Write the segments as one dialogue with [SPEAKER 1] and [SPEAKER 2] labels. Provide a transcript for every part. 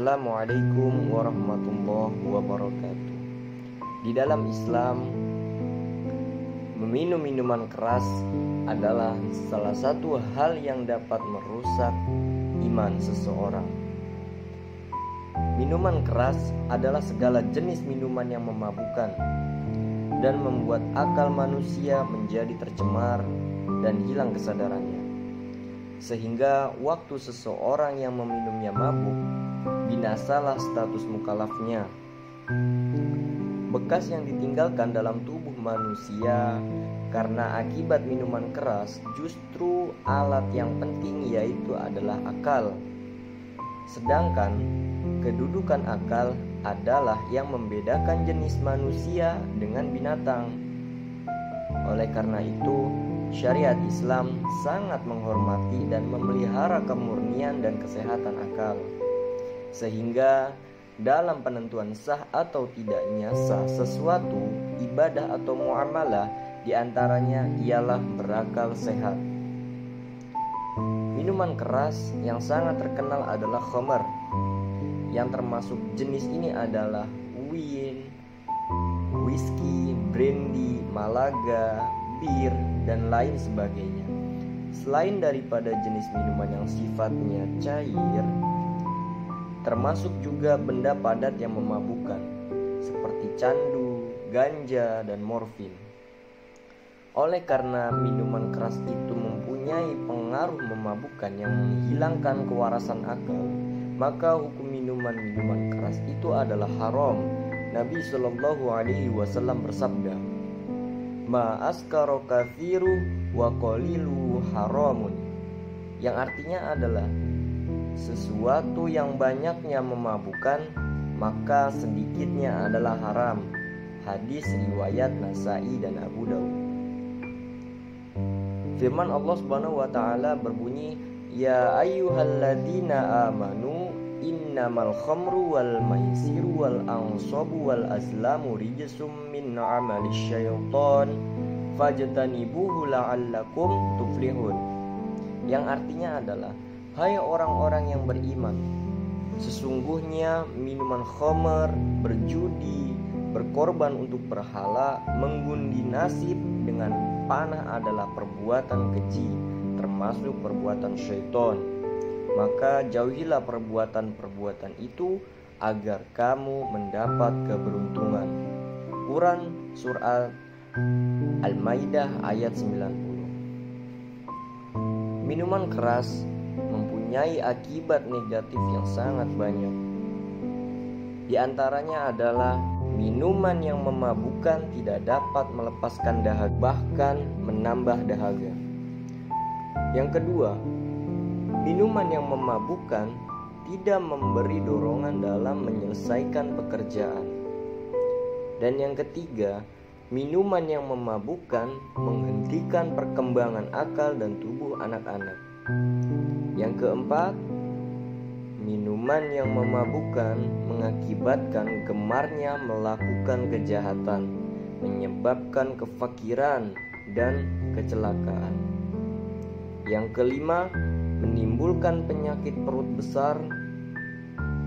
[SPEAKER 1] Assalamualaikum warahmatullahi wabarakatuh. Di dalam Islam, meminum minuman keras adalah salah satu hal yang dapat merusak iman seseorang. Minuman keras adalah segala jenis minuman yang memabukkan dan membuat akal manusia menjadi tercemar dan hilang kesadarannya, sehingga waktu seseorang yang meminumnya mabuk, binasalah status mukallafnya. Bekas yang ditinggalkan dalam tubuh manusia karena akibat minuman keras justru alat yang penting, yaitu adalah akal. Sedangkan kedudukan akal adalah yang membedakan jenis manusia dengan binatang. Oleh karena itu, syariat Islam sangat menghormati dan memelihara kemurnian dan kesehatan akal, sehingga dalam penentuan sah atau tidaknya sah sesuatu ibadah atau muamalah, diantaranya ialah berakal sehat. Minuman keras yang sangat terkenal adalah khamar, yang termasuk jenis ini adalah wine, whisky, brandy, malaga, bir, dan lain sebagainya. Selain daripada jenis minuman yang sifatnya cair, termasuk juga benda padat yang memabukkan seperti candu, ganja, dan morfin. Oleh karena minuman keras itu mempunyai pengaruh memabukkan yang menghilangkan kewarasan akal, maka hukum minuman keras itu adalah haram. Nabi Shallallahu Alaihi Wasallam bersabda, "Ma askaro kathiru wa qalilu haramun," yang artinya adalah sesuatu yang banyaknya memabukkan, maka sedikitnya adalah haram. Hadis riwayat Nasai dan Abu Daud. Firman Allah Subhanahu wa taala berbunyi, "Ya ayyuhalladzina amanu innamal khamru wal maisiru wal ansabu wal azlamu rijsum min amalis syaitan fajtanibuhu la'allakum tuflihun." Yang artinya adalah, hai orang-orang yang beriman, sesungguhnya minuman khamar, berjudi, berkorban untuk berhala, mengundi nasib dengan panah adalah perbuatan keji, termasuk perbuatan syaitan. Maka jauhilah perbuatan-perbuatan itu agar kamu mendapat keberuntungan. Quran Surat Al-Maidah ayat 90. Minuman keras mempunyai akibat negatif yang sangat banyak. Di antaranya adalah minuman yang memabukkan tidak dapat melepaskan dahaga, bahkan menambah dahaga. Yang kedua, minuman yang memabukkan tidak memberi dorongan dalam menyelesaikan pekerjaan. Dan yang ketiga, minuman yang memabukkan menghentikan perkembangan akal dan tubuh anak-anak. Yang keempat, minuman yang memabukkan mengakibatkan gemarnya melakukan kejahatan, menyebabkan kefakiran dan kecelakaan. Yang kelima, menimbulkan penyakit perut besar,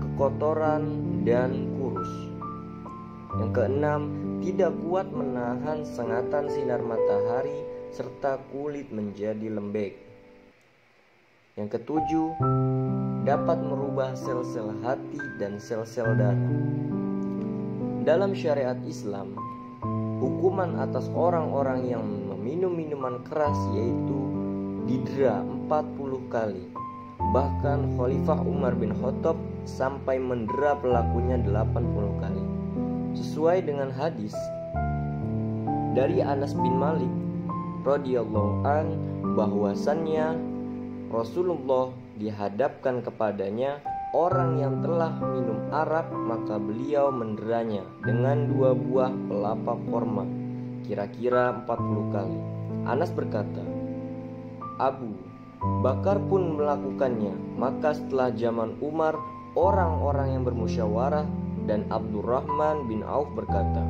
[SPEAKER 1] kekotoran, dan kurus. Yang keenam, tidak kuat menahan sengatan sinar matahari serta kulit menjadi lembek. Yang ketujuh, dapat merubah sel-sel hati dan sel-sel darah. Dalam syariat Islam, hukuman atas orang-orang yang meminum minuman keras yaitu didera 40 kali. Bahkan Khalifah Umar bin Khattab sampai mendera pelakunya 80 kali. Sesuai dengan hadis dari Anas bin Malik radhiyallahu an, bahwasannya Rasulullah dihadapkan kepadanya orang yang telah minum arak, maka beliau menderanya dengan 2 buah pelapa korma, kira-kira 40 kali. Anas berkata, Abu Bakar pun melakukannya. Maka setelah zaman Umar, orang-orang yang bermusyawarah, dan Abdurrahman bin Auf berkata,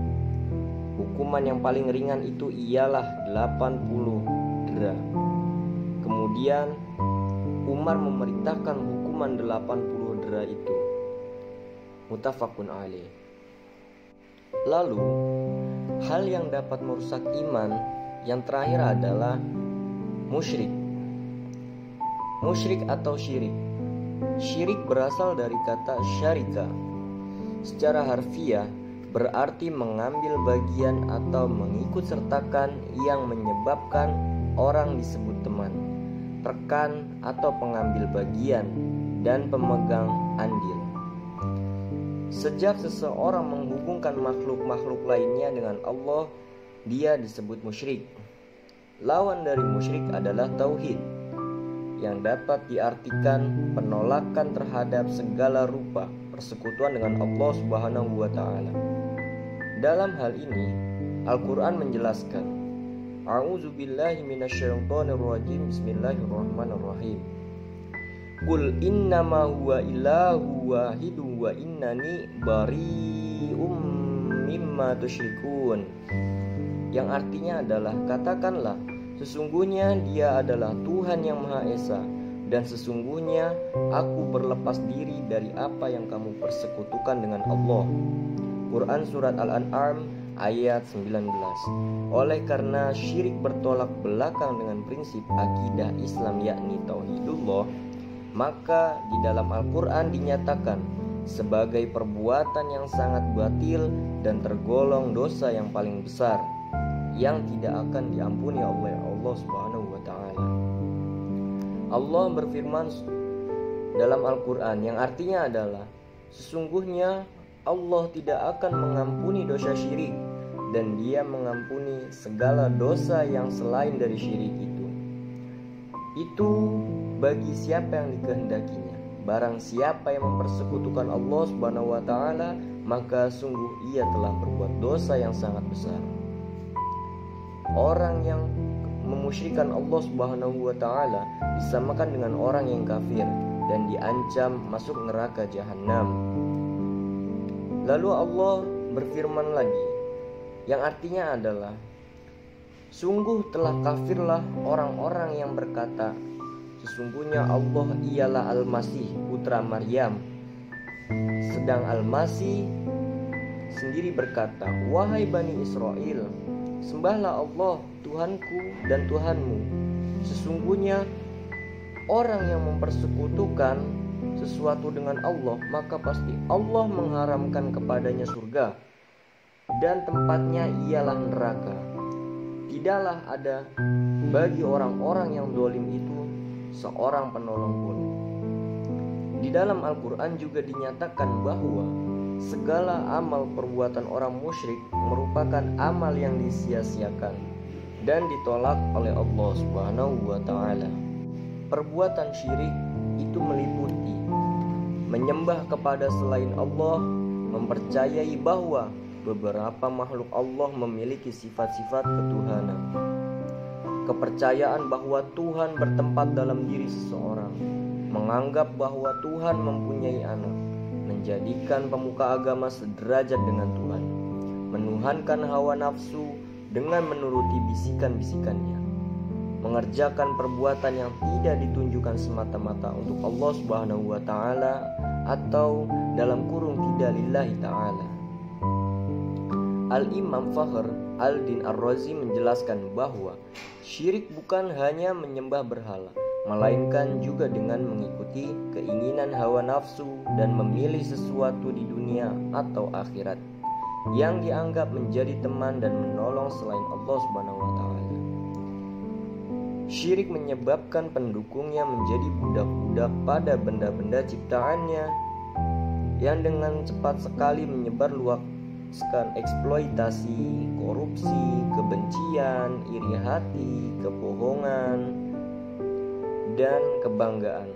[SPEAKER 1] hukuman yang paling ringan itu ialah 80 dera. Kemudian Umar memerintahkan hukuman 80 dera itu. Muttafaqun alaih. Lalu, hal yang dapat merusak iman yang terakhir adalah musyrik. Musyrik atau syirik. Syirik berasal dari kata syarika. Secara harfiah berarti mengambil bagian atau mengikut sertakan yang menyebabkan orang disebut teman, rekan atau pengambil bagian, dan pemegang andil. Sejak seseorang menghubungkan makhluk-makhluk lainnya dengan Allah, dia disebut musyrik. Lawan dari musyrik adalah tauhid, yang dapat diartikan penolakan terhadap segala rupa persekutuan dengan Allah Subhanahu wa taala. Dalam hal ini, Al-Qur'an menjelaskan, A'udzubillahi minasyaitonirrajim. Bismillahirrahmanirrahim. Qul innama huwa ilahu wahidu wa innani bari'um mimma tusyrikun. Yang artinya adalah, katakanlah, sesungguhnya Dia adalah Tuhan yang Maha Esa, dan sesungguhnya aku berlepas diri dari apa yang kamu persekutukan dengan Allah. Quran Surat Al-An'am ayat 19. Oleh karena syirik bertolak belakang dengan prinsip akidah Islam yakni tauhidullah, maka di dalam Al-Quran dinyatakan sebagai perbuatan yang sangat batil dan tergolong dosa yang paling besar yang tidak akan diampuni oleh Allah Subhanahu wa taala. Allah berfirman dalam Al-Quran yang artinya adalah, sesungguhnya Allah tidak akan mengampuni dosa syirik, dan Dia mengampuni segala dosa yang selain dari syirik itu. Itu bagi siapa yang dikehendakinya. Barang siapa yang mempersekutukan Allah Subhanahu wa taala, maka sungguh ia telah berbuat dosa yang sangat besar. Orang yang memusyrikan Allah Subhanahu wa taala disamakan dengan orang yang kafir dan diancam masuk neraka jahanam. Lalu Allah berfirman lagi, yang artinya adalah, sungguh telah kafirlah orang-orang yang berkata, sesungguhnya Allah ialah Al-Masih putra Maryam. Sedang Al-Masih sendiri berkata, wahai Bani Israel, sembahlah Allah Tuhanku dan Tuhanmu. Sesungguhnya orang yang mempersekutukan sesuatu dengan Allah, maka pasti Allah mengharamkan kepadanya surga, dan tempatnya ialah neraka. Tidaklah ada bagi orang-orang yang zalim itu seorang penolong pun. Di dalam Al-Quran juga dinyatakan bahwa segala amal perbuatan orang musyrik merupakan amal yang disia-siakan dan ditolak oleh Allah Subhanahu wa taala. Perbuatan syirik itu meliputi menyembah kepada selain Allah, mempercayai bahwa beberapa makhluk Allah memiliki sifat-sifat ketuhanan, kepercayaan bahwa Tuhan bertempat dalam diri seseorang, menganggap bahwa Tuhan mempunyai anak, menjadikan pemuka agama sederajat dengan Tuhan, menuhankan hawa nafsu dengan menuruti bisikan-bisikannya, mengerjakan perbuatan yang tidak ditunjukkan semata-mata untuk Allah Subhanahu wa taala atau dalam kurung tidak lillahi ta'ala. Al-Imam Fakhr Al-Din Ar-Razi menjelaskan bahwa syirik bukan hanya menyembah berhala, melainkan juga dengan mengikuti keinginan hawa nafsu dan memilih sesuatu di dunia atau akhirat yang dianggap menjadi teman dan menolong selain Allah Subhanahu wa taala. Syirik menyebabkan pendukungnya menjadi budak-budak pada benda-benda ciptaannya yang dengan cepat sekali menyebar luaskan eksploitasi, korupsi, kebencian, iri hati, kebohongan, dan kebanggaan,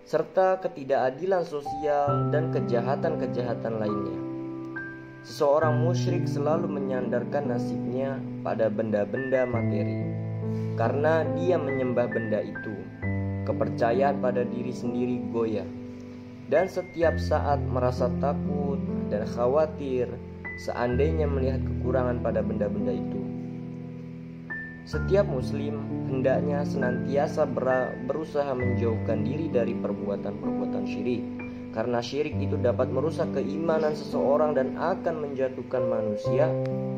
[SPEAKER 1] serta ketidakadilan sosial dan kejahatan-kejahatan lainnya. Seseorang musyrik selalu menyandarkan nasibnya pada benda-benda materi. Karena dia menyembah benda itu, kepercayaan pada diri sendiri goyah, dan setiap saat merasa takut dan khawatir seandainya melihat kekurangan pada benda-benda itu. Setiap muslim hendaknya senantiasa berusaha menjauhkan diri dari perbuatan-perbuatan syirik, karena syirik itu dapat merusak keimanan seseorang dan akan menjatuhkan manusia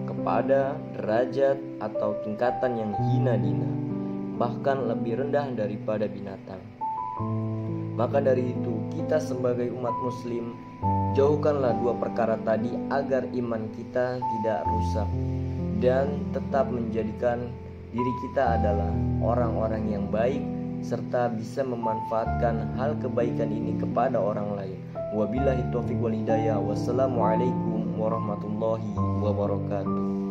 [SPEAKER 1] kepada derajat atau tingkatan yang hina dina, bahkan lebih rendah daripada binatang. Maka dari itu, kita sebagai umat muslim, jauhkanlah dua perkara tadi agar iman kita tidak rusak dan tetap menjadikan diri kita adalah orang-orang yang baik serta bisa memanfaatkan hal kebaikan ini kepada orang lain. Wabillahi taufiq wal hidayah. Wassalamualaikum warahmatullahi wabarakatuh.